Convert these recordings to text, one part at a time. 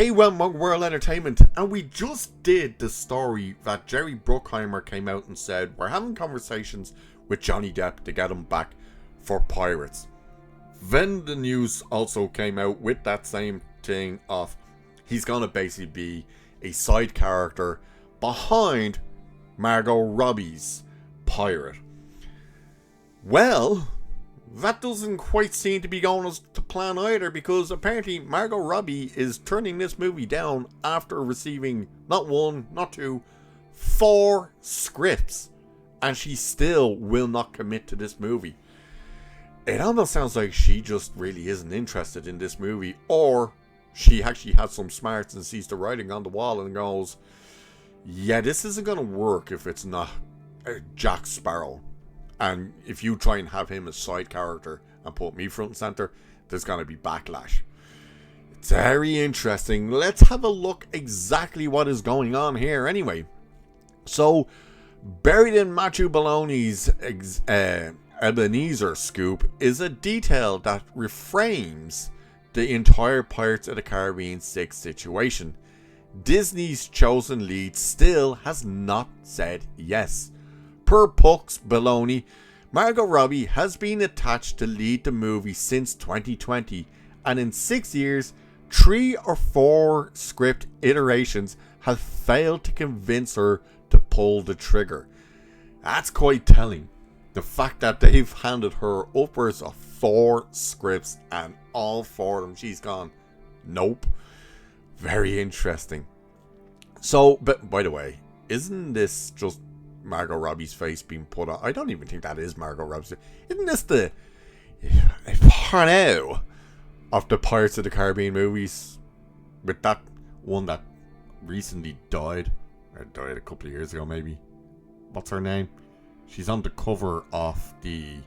Hey, World Entertainment, and we just did the story that Jerry Bruckheimer came out and said we're having conversations with Johnny Depp to get him back for Pirates. Then the news also came out with that same thing of he's gonna basically be a side character behind Margot Robbie's Pirate. Well, that doesn't quite seem to be going as to plan either, because apparently Margot Robbie is turning this movie down after receiving not one, not two, 4 scripts, and she still will not commit to this movie. It almost sounds like she just really isn't interested in this movie, or she actually has some smarts and sees the writing on the wall and goes, yeah, this isn't going to work if it's not Jack Sparrow. And if you try and have him as side character and put me front and center, there's going to be backlash. It's very interesting. Let's have a look exactly what is going on here anyway. So, buried in Matthew Belloni's Ebenezer scoop is a detail that reframes the entire Pirates of the Caribbean 6 situation. Disney's chosen lead still has not said yes. Per Puck's Belloni, Margot Robbie has been attached to lead the movie since 2020, and in 6 years, 3 or 4 script iterations have failed to convince her to pull the trigger. That's quite telling. The fact that they've handed her upwards of 4 scripts and all 4 of them she's gone, nope. Very interesting. So, but by the way, isn't this just Margot Robbie's face being put on? I don't even think that is Margot Robbie's face. Isn't this the porno of the Pirates of the Caribbean movies? With that one that recently died. Or died a couple of years ago maybe. What's her name? She's on the cover of the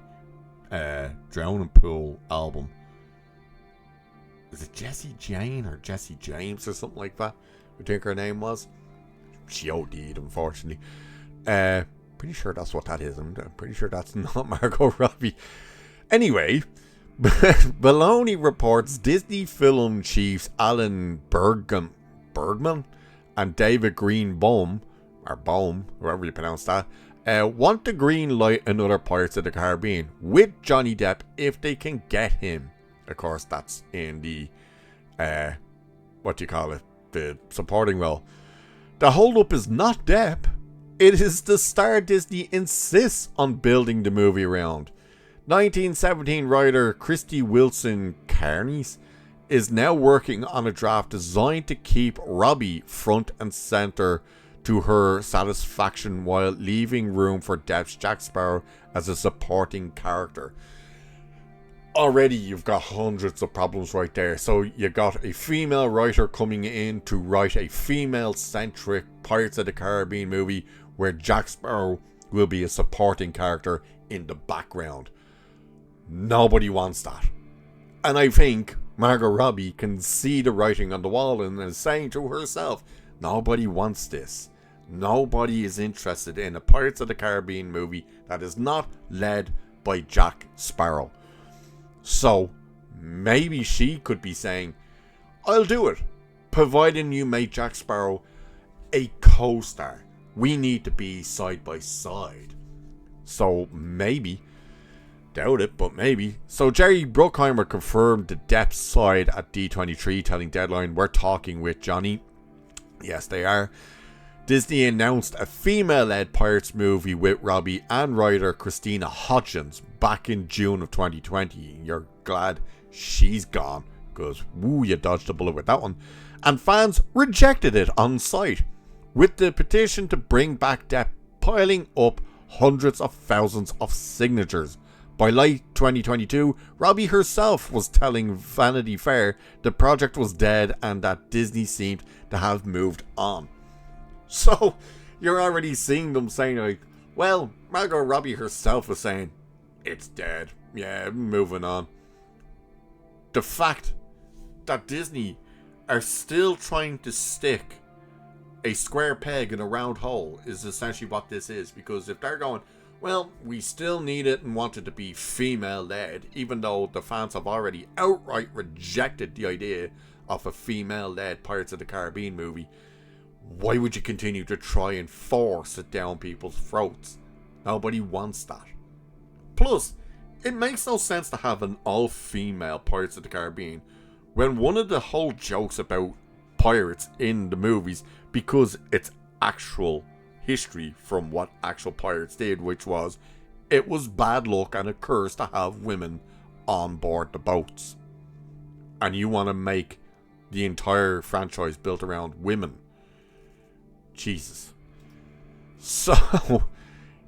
Drowning Pool album. Is it Jessie Jane or Jessie James or something like that? I think her name was. She OD'd, unfortunately. Pretty sure that's what that is. I'm pretty sure that's not Margot Robbie. Anyway, Belloni reports Disney film chiefs Alan Bergman and David Greenbaum, or Baum, however you pronounce that, want to green light another Pirates of the Caribbean with Johnny Depp if they can get him. Of course, that's in the, the supporting role. The hold-up is not Depp. It is the star Disney insists on building the movie around. 1917 writer Christy Wilson Carnes is now working on a draft designed to keep Robbie front and center to her satisfaction while leaving room for Depp's Jack Sparrow as a supporting character. Already you've got hundreds of problems right there. So you got a female writer coming in to write a female-centric Pirates of the Caribbean movie where Jack Sparrow will be a supporting character in the background. Nobody wants that. And I think Margot Robbie can see the writing on the wall and is saying to herself, nobody wants this. Nobody is interested in a Pirates of the Caribbean movie that is not led by Jack Sparrow. So, maybe she could be saying, I'll do it, providing you make Jack Sparrow a co-star. We need to be side by side. So, maybe. Doubt it, but maybe. So, Jerry Bruckheimer confirmed the Depp side at D23, telling Deadline, we're talking with Johnny. Yes, they are. Disney announced a female-led Pirates movie with Robbie and writer Christina Hodgins back in June of 2020. You're glad she's gone, because woo, you dodged a bullet with that one. And fans rejected it on site, with the petition to bring back Depp piling up hundreds of thousands of signatures. By late 2022, Robbie herself was telling Vanity Fair the project was dead and that Disney seemed to have moved on. So, you're already seeing them saying like, well, Margot Robbie herself was saying, it's dead. Yeah, moving on. The fact that Disney are still trying to stick a square peg in a round hole is essentially what this is. Because if they're going, well, we still need it and want it to be female-led, even though the fans have already outright rejected the idea of a female-led Pirates of the Caribbean movie, why would you continue to try and force it down people's throats? Nobody wants that. Plus, it makes no sense to have an all-female Pirates of the Caribbean when one of the whole jokes about pirates in the movies, because it's actual history from what actual pirates did, which was, it was bad luck and a curse to have women on board the boats. And you want to make the entire franchise built around women. Jesus. So,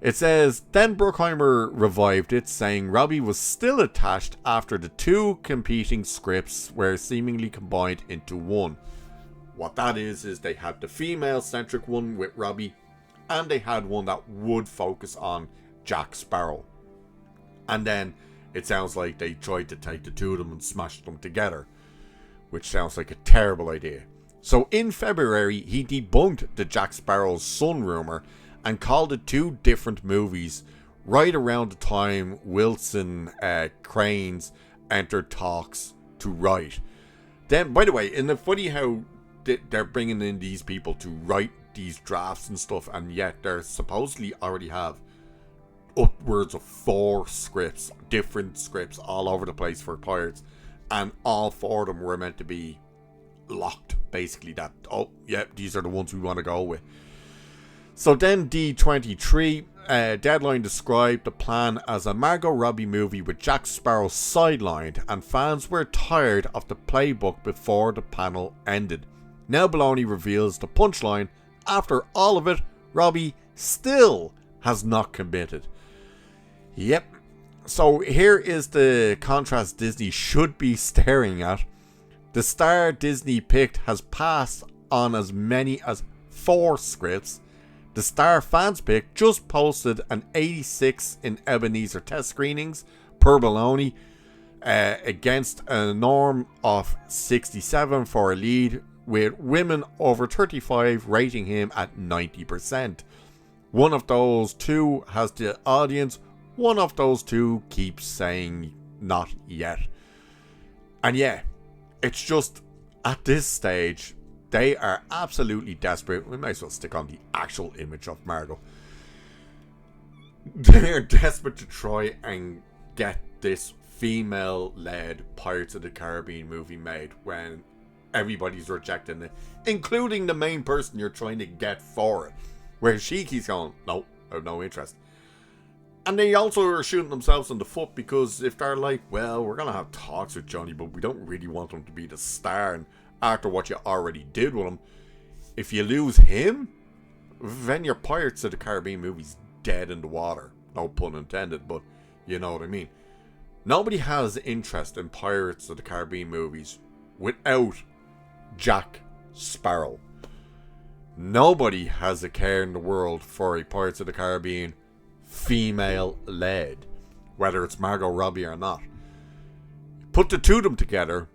it says, then Bruckheimer revived it, saying Robbie was still attached after the two competing scripts were seemingly combined into one. What that is they had the female-centric one with Robbie, and they had one that would focus on Jack Sparrow. And then it sounds like they tried to take the two of them and smash them together, which sounds like a terrible idea. So in February, he debunked the Jack Sparrow's son rumor and called it two different movies right around the time Wilson Cranes entered talks to write. Then, by the way, isn't it funny how they're bringing in these people to write these drafts and stuff, and yet they supposedly already have upwards of 4 scripts, different scripts all over the place for Pirates, and all 4 of them were meant to be locked, basically, that, oh, yep, these are the ones we want to go with. So then D23, Deadline described the plan as a Margot Robbie movie with Jack Sparrow sidelined, and fans were tired of the playbook before the panel ended. Now Baloney reveals the punchline: after all of it, Robbie still has not committed. Yep. So here is the contrast Disney should be staring at. The star Disney picked has passed on as many as 4 scripts. The star fans pick just posted an 86 in Ebenezer test screenings per Baloney, against a norm of 67 for a lead, with women over 35 rating him at 90%. One of those 2 has the audience, one of those 2 keeps saying not yet. And yeah, it's just, at this stage, they are absolutely desperate. We might as well stick on the actual image of Margot. They're desperate to try and get this female-led Pirates of the Caribbean movie made when everybody's rejecting it, including the main person you're trying to get for it, where she keeps going, no, I have no interest. And they also are shooting themselves in the foot, because if they're like, well, we're going to have talks with Johnny, but we don't really want him to be the star, and after what you already did with him, if you lose him, then your Pirates of the Caribbean movie's dead in the water. No pun intended, but you know what I mean. Nobody has interest in Pirates of the Caribbean movies without Jack Sparrow. Nobody has a care in the world for a Pirates of the Caribbean female-led, whether it's Margot Robbie or not. Put the 2 of them together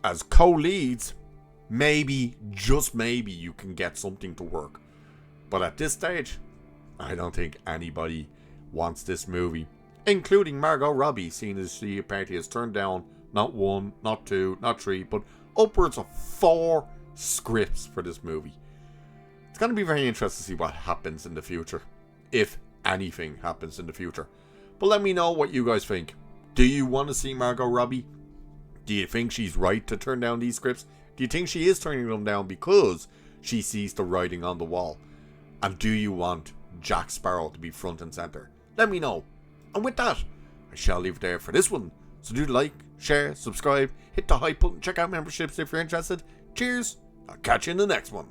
as co-leads, maybe, just maybe, you can get something to work. But at this stage, I don't think anybody wants this movie, including Margot Robbie, seeing as she apparently has turned down not 1, not 2, not 3, but upwards of 4 scripts for this movie. It's going to be very interesting to see what happens in the future, if anything happens in the future. But let me know what you guys think. Do you want to see Margot Robbie? Do you think she's right to turn down these scripts? Do you think she is turning them down because she sees the writing on the wall? And do you want Jack Sparrow to be front and center? Let me know. And with that, I shall leave it there for this one. So do like, share, subscribe, hit the hype button, check out memberships if you're interested. Cheers. I'll catch you in the next one.